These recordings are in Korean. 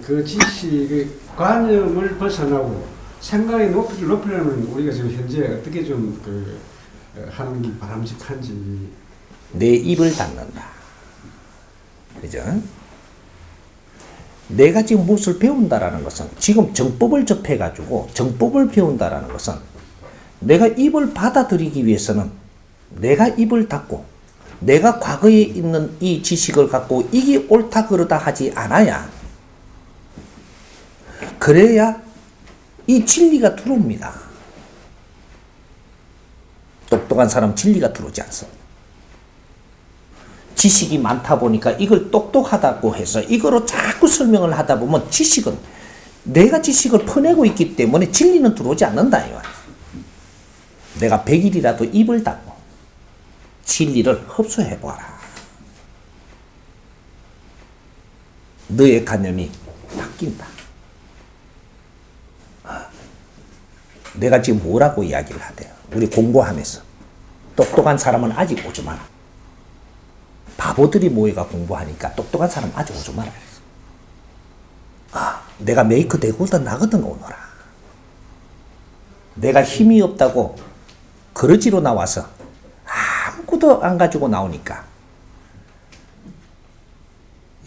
그 지식의 관념을 벗어나고 생각의 높이를 높이려면 우리가 지금 현재 어떻게 좀 하는 게 바람직한지. 내 입을 닫는다. 그죠? 내가 지금 무엇을 배운다라는 것은, 지금 정법을 접해가지고 정법을 배운다라는 것은, 내가 입을 받아들이기 위해서는 내가 입을 닫고 내가 과거에 있는 이 지식을 갖고 이게 옳다 그르다 하지 않아야, 그래야 이 진리가 들어옵니다. 똑똑한 사람 진리가 들어오지 않습니다. 지식이 많다 보니까 이걸 똑똑하다고 해서 이거로 자꾸 설명을 하다 보면 지식은, 내가 지식을 퍼내고 있기 때문에 진리는 들어오지 않는다. 내가 100일이라도 입을 닫고 진리를 흡수해보아라. 너의 관념이 바뀐다. 내가 지금 뭐라고 이야기를 하대요? 우리 공부하면서 똑똑한 사람은 아직 오지 마라. 바보들이 모여가 공부하니까 똑똑한 사람 아직 오지 마라. 내가 메이크 되고도 나거든 오너라. 내가 힘이 없다고 그러지로 나와서 아무것도 안 가지고 나오니까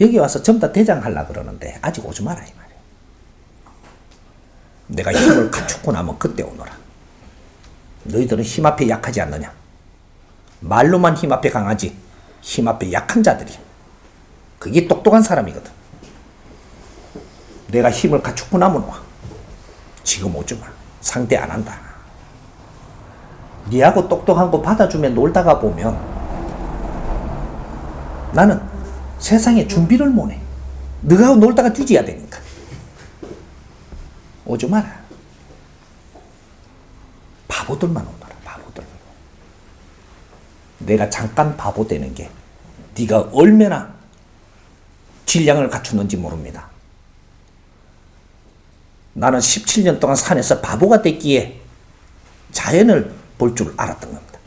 여기 와서 전부 다 대장 하려고 그러는데 아직 오지 마라 이 말이야. 내가 힘을 갖추고 나면 그때 오너라. 너희들은 힘 앞에 약하지 않느냐? 말로만 힘 앞에 강하지 힘 앞에 약한 자들이, 그게 똑똑한 사람이거든. 내가 힘을 갖추고 나면 와. 지금 오지 마. 상대 안 한다. 니하고 똑똑한 거 받아주면 놀다가 보면 나는 세상에 준비를 못해. 너하고 놀다가 뒤져야 되니까. 오지 마라. 바보들만 오너라. 바보들. 내가 잠깐 바보 되는 게 네가 얼마나 질량을 갖추는지 모릅니다. 나는 17년 동안 산에서 바보가 됐기에 자연을 볼 줄 알았던 겁니다.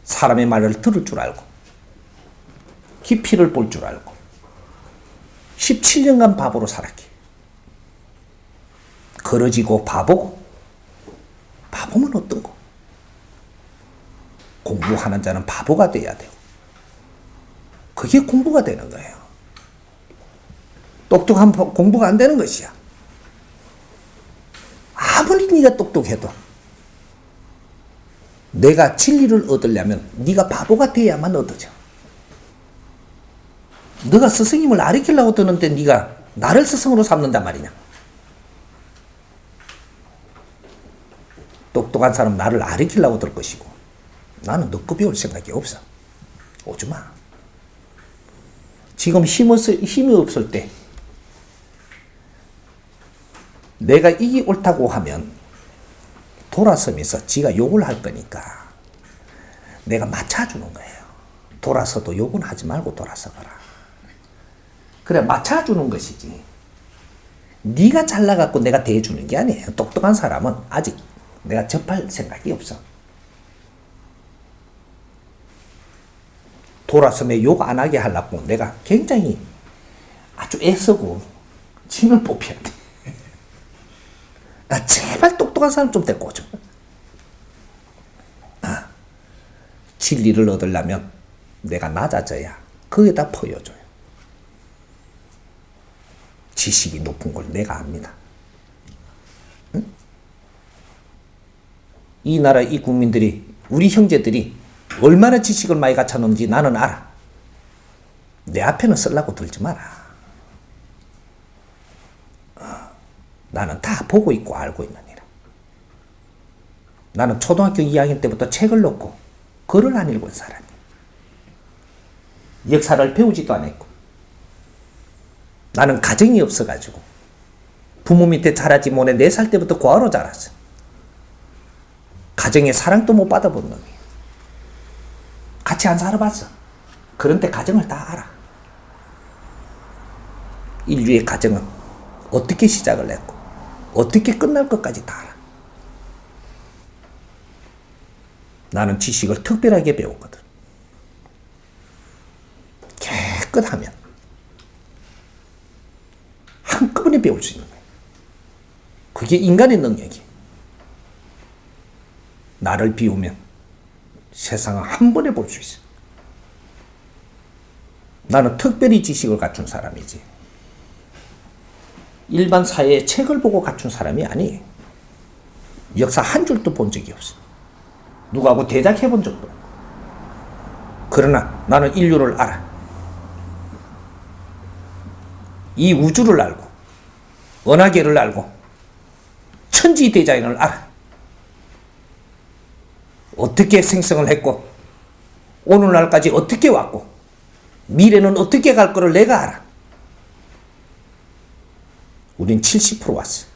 사람의 말을 들을 줄 알고 깊이를 볼 줄 알고 17년간 바보로 살았기. 걸어지고 바보고, 바보면 어떤 거? 공부하는 자는 바보가 돼야 되고, 그게 공부가 되는 거예요. 똑똑한 공부가 안 되는 것이야. 아무리 네가 똑똑해도 내가 진리를 얻으려면 네가 바보가 돼야만 얻어져. 너가 스승님을 가르치려고 드는데 네가 나를 스승으로 삼는단 말이냐? 똑똑한 사람 나를 가르치려고 들 것이고, 나는 너 급이 올 생각이 없어. 오지 마. 지금 힘이 없을 때 내가 이게 옳다고 하면 돌아서면서 지가 욕을 할 거니까 내가 맞춰주는 거예요. 돌아서도 욕은 하지 말고 돌아서거라. 그래, 맞춰주는 것이지. 네가 잘나갖고 내가 대해주는 게 아니에요. 똑똑한 사람은 아직 내가 접할 생각이 없어. 돌아서면 욕 안 하게 하려고 내가 굉장히 아주 애쓰고 침을 뽑혀야 돼. 제발 똑똑한 사람 좀 데리고 오죠. 진리를 얻으려면 내가 낮아져야 거기다 퍼여줘요. 지식이 높은 걸 내가 압니다. 응? 이 나라 이 국민들이, 우리 형제들이 얼마나 지식을 많이 갖춰놓는지 나는 알아. 내 앞에는 쓰려고 들지 마라. 나는 다 보고 있고 알고 있느니라. 나는 초등학교 2학년 때부터 책을 놓고 글을 안 읽은 사람이야. 역사를 배우지도 않았고, 나는 가정이 없어가지고 부모 밑에 자라지 못해 4살 때부터 고아로 자랐어. 가정의 사랑도 못 받아본 놈이야. 같이 안 살아봤어. 그런데 가정을 다 알아. 인류의 가정은 어떻게 시작을 했고 어떻게 끝날 것까지 다 알아. 나는 지식을 특별하게 배웠거든. 깨끗하면 한꺼번에 배울 수 있는 거예요. 그게 인간의 능력이에요. 나를 비우면 세상을 한 번에 볼 수 있어요. 나는 특별히 지식을 갖춘 사람이지 일반 사회의 책을 보고 갖춘 사람이 아니에요. 역사 한 줄도 본 적이 없어. 누구하고 대작해 본 적도 없고. 그러나 나는 인류를 알아. 이 우주를 알고 은하계를 알고 천지대자연을 알아. 어떻게 생성을 했고 오늘날까지 어떻게 왔고 미래는 어떻게 갈 거를 내가 알아. 우린 70% 왔어.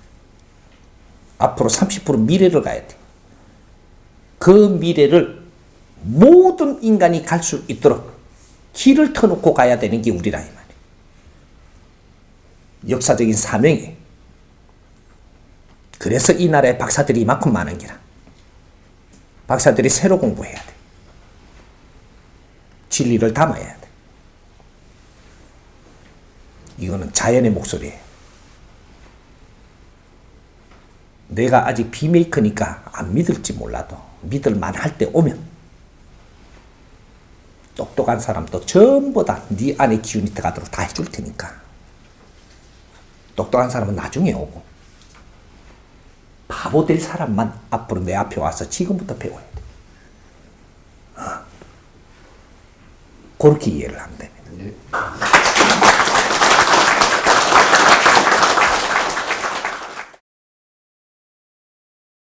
앞으로 30% 미래를 가야 돼. 그 미래를 모든 인간이 갈 수 있도록 길을 터놓고 가야 되는 게 우리라 이 말이야. 역사적인 사명이. 그래서 이 나라에 박사들이 이만큼 많은 게라. 박사들이 새로 공부해야 돼. 진리를 담아야 돼. 이거는 자연의 목소리예요. 내가 아직 비메이커니까 안 믿을지 몰라도 믿을만 할 때 오면 똑똑한 사람도 전부 다 네 안에 기운이 들어가도록 다 해줄 테니까. 똑똑한 사람은 나중에 오고 바보 될 사람만 앞으로 내 앞에 와서 지금부터 배워야 돼. 그렇게 이해를 하면 됩니다.